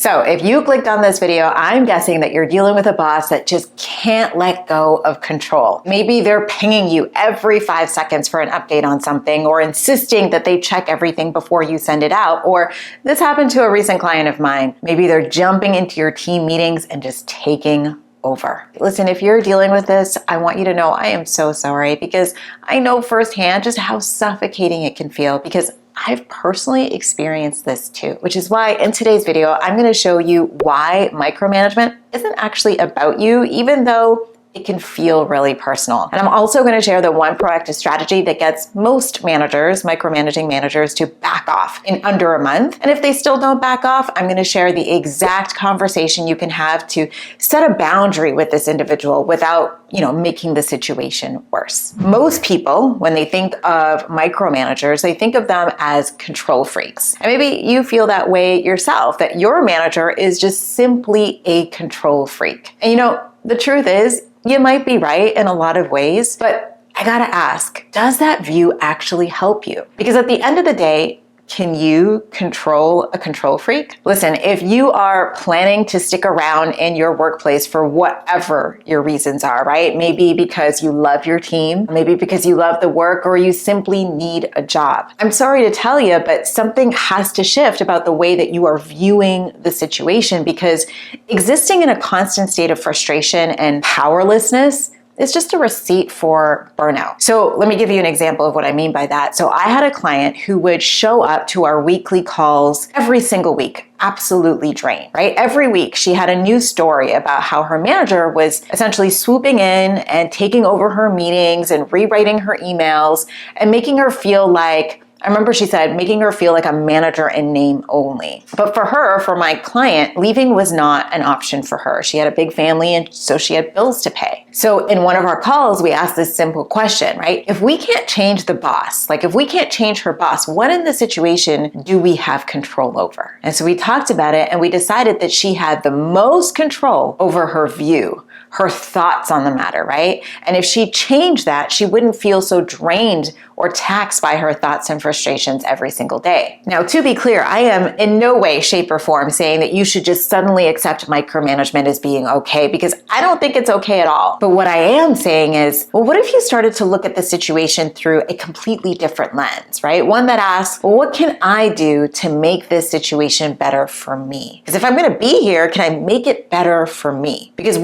So if you clicked on this video, I'm guessing that you're dealing with a boss that just can't let go of control. Maybe they're pinging you every 5 seconds for an update on something, or insisting that they check everything before you send it out. Or this happened to a recent client of mine. Maybe they're jumping into your team meetings and just taking over. Listen, if you're dealing with this, I want you to know I am so sorry, because I know firsthand just how suffocating it can feel, because I've personally experienced this too, which is why in today's video, I'm going to show you why micromanagement isn't actually about you, even though it can feel really personal. And I'm also going to share the one proactive strategy that gets most managers, micromanaging managers, to back off in under a month. And if they still don't back off, I'm going to share the exact conversation you can have to set a boundary with this individual without, making the situation worse. Most people, when they think of micromanagers, they think of them as control freaks. And maybe you feel that way yourself, that your manager is just simply a control freak. And the truth is, you might be right in a lot of ways, but I gotta ask, does that view actually help you? Because at the end of the day, can you control a control freak? Listen, if you are planning to stick around in your workplace for whatever your reasons are, right? Maybe because you love your team, maybe because you love the work, or you simply need a job. I'm sorry to tell you, but something has to shift about the way that you are viewing the situation, because existing in a constant state of frustration and powerlessness is just a receipt for burnout. So let me give you an example of what I mean by that. So I had a client who would show up to our weekly calls every single week, absolutely drained, right? Every week she had a new story about how her manager was essentially swooping in and taking over her meetings and rewriting her emails and making her feel like, I remember she said, making her feel like a manager in name only. But for my client, leaving was not an option for her. She had a big family, and so she had bills to pay. So in one of our calls, we asked this simple question, right? If we can't change the boss, if we can't change her boss, what in the situation do we have control over? And so we talked about it, and we decided that she had the most control over her view, her thoughts on the matter, right? And if she changed that, she wouldn't feel so drained or taxed by her thoughts and frustrations every single day. Now, to be clear, I am in no way, shape, or form saying that you should just suddenly accept micromanagement as being okay, because I don't think it's okay at all. But what I am saying is, well, what if you started to look at the situation through a completely different lens, right? One that asks, well, what can I do to make this situation better for me? Because if I'm going to be here, can I make it better for me? Because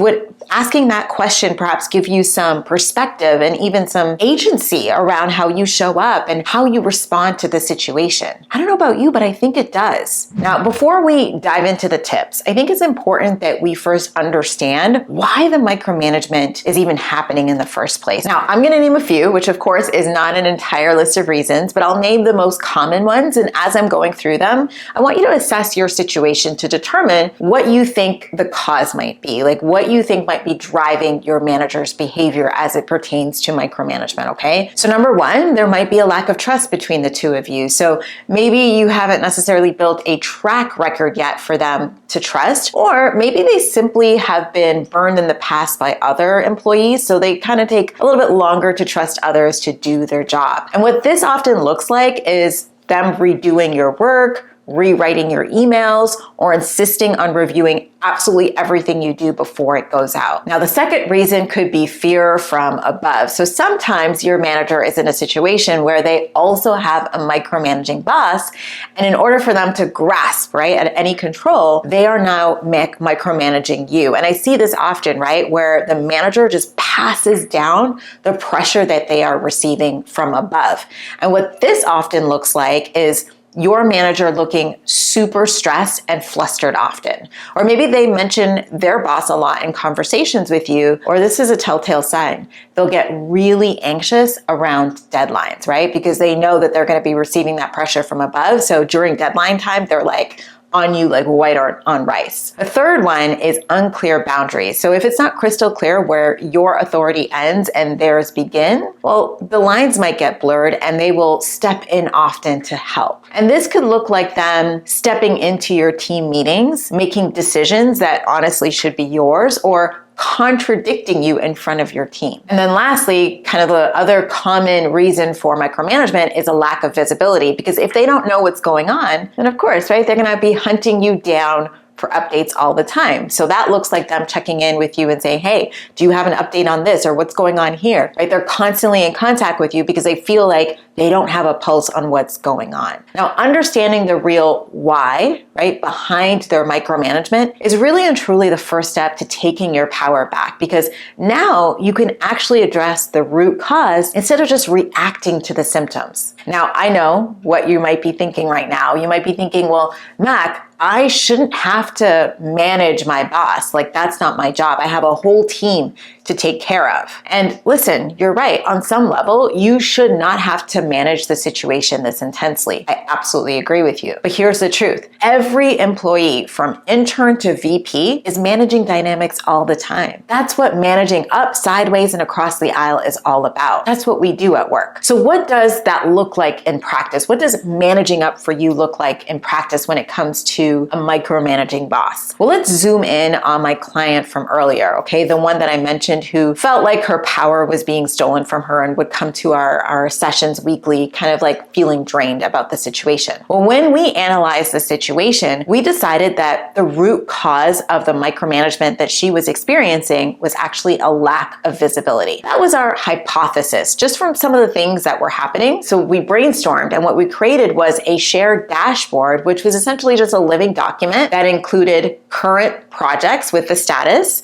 asking that question perhaps give you some perspective and even some agency around how you show up and how you respond to the situation. I don't know about you, but I think it does. Now, before we dive into the tips, I think it's important that we first understand why the micromanagement is even happening in the first place. Now, I'm going to name a few, which of course is not an entire list of reasons, but I'll name the most common ones. And as I'm going through them, I want you to assess your situation to determine what you think the cause might be, what you think might be driving your manager's behavior as it pertains to micromanagement, okay? So number one, there might be a lack of trust between the two of you. So maybe you haven't necessarily built a track record yet for them to trust, or maybe they simply have been burned in the past by other employees, so they kind of take a little bit longer to trust others to do their job. And what this often looks like is them redoing your work, rewriting your emails, or insisting on reviewing absolutely everything you do before it goes out. Now, the second reason could be fear from above. So sometimes your manager is in a situation where they also have a micromanaging boss, and in order for them to grasp, right, at any control, they are now micromanaging you. And I see this often, right, where the manager just passes down the pressure that they are receiving from above. And what this often looks like is your manager looking super stressed and flustered often. Or maybe they mention their boss a lot in conversations with you, or this is a telltale sign. They'll get really anxious around deadlines, right? Because they know that they're going to be receiving that pressure from above. So during deadline time, they're on you like white on rice. The third one is unclear boundaries. So if it's not crystal clear where your authority ends and theirs begin, well, the lines might get blurred and they will step in often to help. And this could look like them stepping into your team meetings, making decisions that honestly should be yours, or contradicting you in front of your team. And then lastly, kind of the other common reason for micromanagement is a lack of visibility, because if they don't know what's going on, then of course, right, they're going to be hunting you down for updates all the time. So that looks like them checking in with you and saying, hey, do you have an update on this, or what's going on here, right? They're constantly in contact with you because they feel like they don't have a pulse on what's going on. Now, understanding the real why, right, behind their micromanagement is really and truly the first step to taking your power back, because now you can actually address the root cause instead of just reacting to the symptoms. Now, I know what you might be thinking right now. You might be thinking, well, Mac, I shouldn't have to manage my boss. Like, that's not my job. I have a whole team to take care of. And listen, you're right. On some level, you should not have to manage the situation this intensely. I absolutely agree with you. But here's the truth. Every employee from intern to VP is managing dynamics all the time. That's what managing up, sideways, and across the aisle is all about. That's what we do at work. So what does that look like in practice? What does managing up for you look like in practice when it comes to a micromanaging boss? Well, let's zoom in on my client from earlier, okay? The one that I mentioned who felt like her power was being stolen from her and would come to our sessions weekly, kind of like feeling drained about the situation. Well, when we analyzed the situation, we decided that the root cause of the micromanagement that she was experiencing was actually a lack of visibility. That was our hypothesis, just from some of the things that were happening. So we brainstormed, and what we created was a shared dashboard, which was essentially just a living document that included current projects with the status.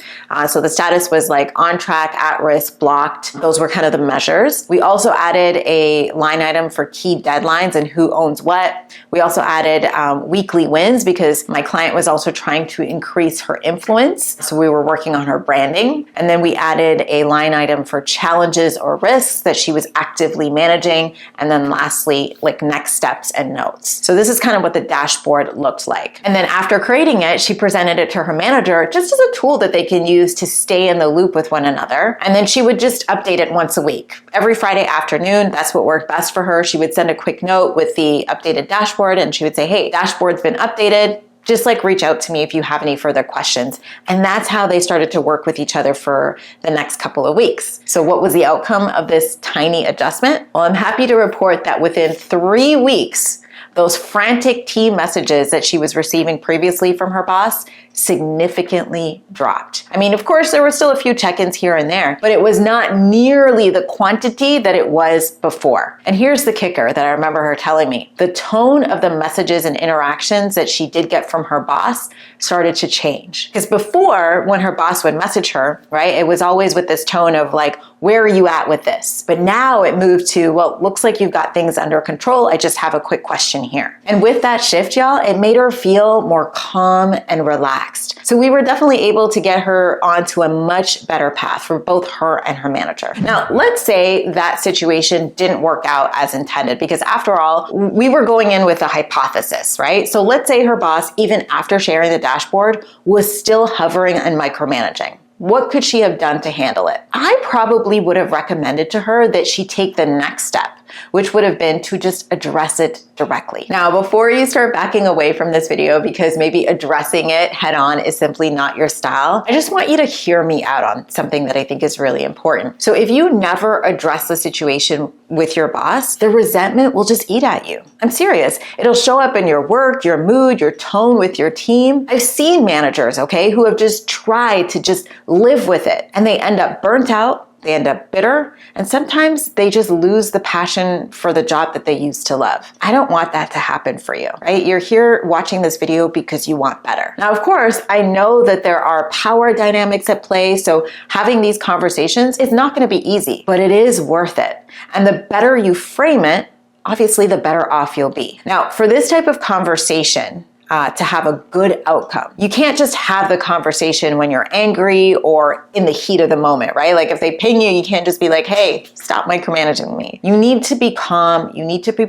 So the status was like on track, at risk, blocked. Those were kind of the measures. We also added a line item for key deadlines and who owns what. We also added weekly wins because my client was also trying to increase her influence. So we were working on her branding. And then we added a line item for challenges or risks that she was actively managing. And then lastly, like next steps and notes. So this is kind of what the dashboard looked like. And then after creating it, she presented it to her manager just as a tool that they can use to stay in the loop with one another. And then she would just update it once a week. Every Friday afternoon, that's what worked best for her. She would send a quick note with the updated dashboard and she would say, hey, dashboard's been updated. Just like reach out to me if you have any further questions. And that's how they started to work with each other for the next couple of weeks. So what was the outcome of this tiny adjustment? Well, I'm happy to report that within 3 weeks, those frantic team messages that she was receiving previously from her boss significantly dropped. I mean, of course, there were still a few check-ins here and there, but it was not nearly the quantity that it was before. And here's the kicker that I remember her telling me. The tone of the messages and interactions that she did get from her boss started to change. Because before, when her boss would message her, right, it was always with this tone of like, where are you at with this? But now it moved to, well, looks like you've got things under control. I just have a quick question here. And with that shift, y'all, it made her feel more calm and relaxed. So we were definitely able to get her onto a much better path for both her and her manager. Now, let's say that situation didn't work out as intended, because after all, we were going in with a hypothesis, right? So let's say her boss, even after sharing the dashboard, was still hovering and micromanaging. What could she have done to handle it? I probably would have recommended to her that she take the next step, which would have been to just address it directly. Now, before you start backing away from this video because maybe addressing it head on is simply not your style, I just want you to hear me out on something that I think is really important. So if you never address the situation with your boss, the resentment will just eat at you. I'm serious. It'll show up in your work, your mood, your tone with your team. I've seen managers, okay, who have just tried to just live with it and they end up burnt out. They end up bitter, and sometimes they just lose the passion for the job that they used to love. I don't want that to happen for you, right? You're here watching this video because you want better. Now, of course, I know that there are power dynamics at play, so having these conversations is not going to be easy, but it is worth it. And the better you frame it, obviously, the better off you'll be. Now, for this type of conversation, to have a good outcome. You can't just have the conversation when you're angry or in the heat of the moment, right? Like if they ping you, you can't just be like, hey, stop micromanaging me. You need to be calm. You need to be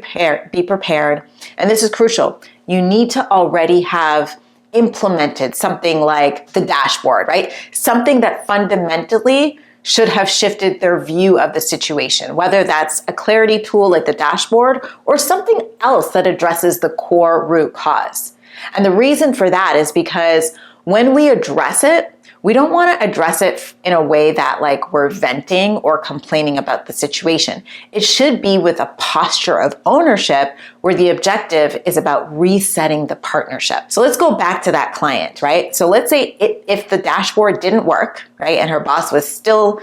prepared. And this is crucial. You need to already have implemented something like the dashboard, right? Something that fundamentally should have shifted their view of the situation, whether that's a clarity tool like the dashboard or something else that addresses the core root cause. And the reason for that is because when we address it, we don't want to address it in a way that like we're venting or complaining about the situation. It should be with a posture of ownership where the objective is about resetting the partnership. So let's go back to that client, right? So let's say if the dashboard didn't work, right, and her boss was still,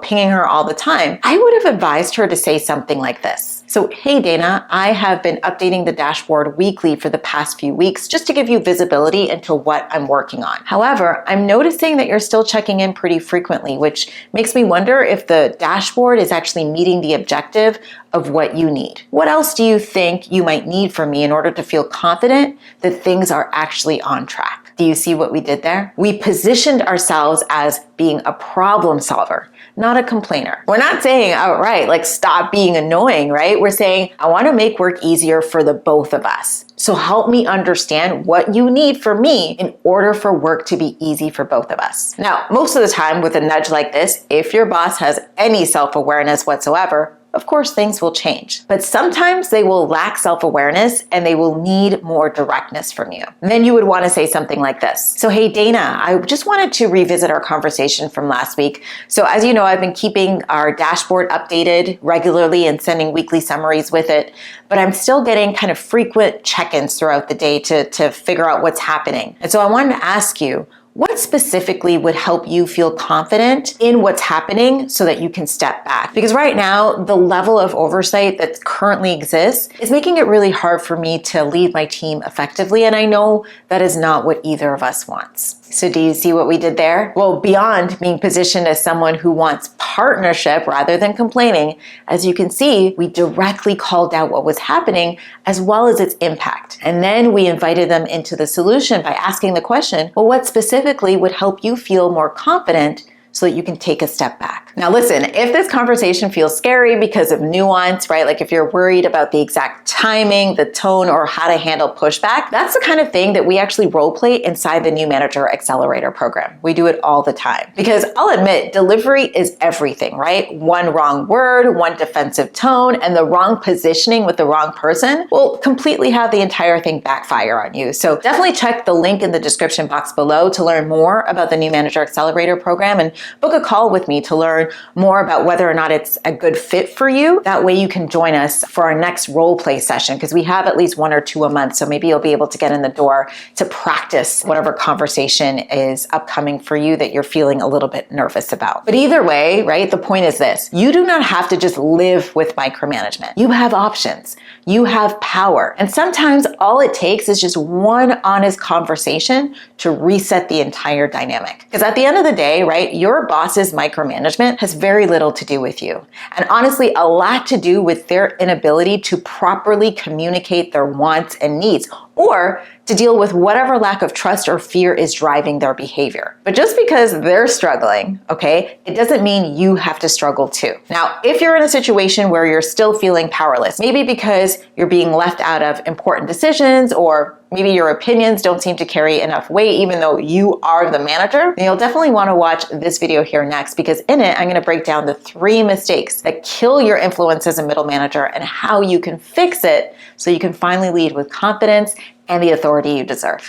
pinging her all the time, I would have advised her to say something like this. So, hey Dana, I have been updating the dashboard weekly for the past few weeks just to give you visibility into what I'm working on. However, I'm noticing that you're still checking in pretty frequently, which makes me wonder if the dashboard is actually meeting the objective of what you need. What else do you think you might need from me in order to feel confident that things are actually on track? Do you see what we did there? We positioned ourselves as being a problem solver, not a complainer. We're not saying outright, like, stop being annoying, right? We're saying, I want to make work easier for the both of us. So help me understand what you need from me in order for work to be easy for both of us. Now, most of the time with a nudge like this, if your boss has any self-awareness whatsoever, of course, things will change. But sometimes they will lack self-awareness and they will need more directness from you. And then you would want to say something like this. So, hey, Dana, I just wanted to revisit our conversation from last week. So as you know, I've been keeping our dashboard updated regularly and sending weekly summaries with it, but I'm still getting kind of frequent check-ins throughout the day to figure out what's happening. And so I wanted to ask you, what specifically would help you feel confident in what's happening so that you can step back? Because right now, the level of oversight that currently exists is making it really hard for me to lead my team effectively. And I know that is not what either of us wants. So do you see what we did there? Well, beyond being positioned as someone who wants partnership rather than complaining, as you can see, we directly called out what was happening as well as its impact. And then we invited them into the solution by asking the question, well, what specifically would help you feel more confident so that you can take a step back? Now listen, if this conversation feels scary because of nuance, right? Like if you're worried about the exact timing, the tone, or how to handle pushback, that's the kind of thing that we actually role play inside the New Manager Accelerator program. We do it all the time. Because I'll admit, delivery is everything, right? One wrong word, one defensive tone, and the wrong positioning with the wrong person will completely have the entire thing backfire on you. So definitely check the link in the description box below to learn more about the New Manager Accelerator program and book a call with me to learn more about whether or not it's a good fit for you. That way you can join us for our next role play session, because we have at least 1 or 2 a month. So maybe you'll be able to get in the door to practice whatever conversation is upcoming for you that you're feeling a little bit nervous about. But either way, right, the point is this: you do not have to just live with micromanagement. You have options. You have power. And sometimes all it takes is just one honest conversation to reset the entire dynamic. Because at the end of the day, right, your boss's micromanagement has very little to do with you. And honestly, a lot to do with their inability to properly communicate their wants and needs, or to deal with whatever lack of trust or fear is driving their behavior. But just because they're struggling, okay, it doesn't mean you have to struggle too. Now, if you're in a situation where you're still feeling powerless, maybe because you're being left out of important decisions, or maybe your opinions don't seem to carry enough weight even though you are the manager, then you'll definitely want to watch this video here next, because in it, I'm going to break down the 3 mistakes that kill your influence as a middle manager and how you can fix it so you can finally lead with confidence and the authority you deserve.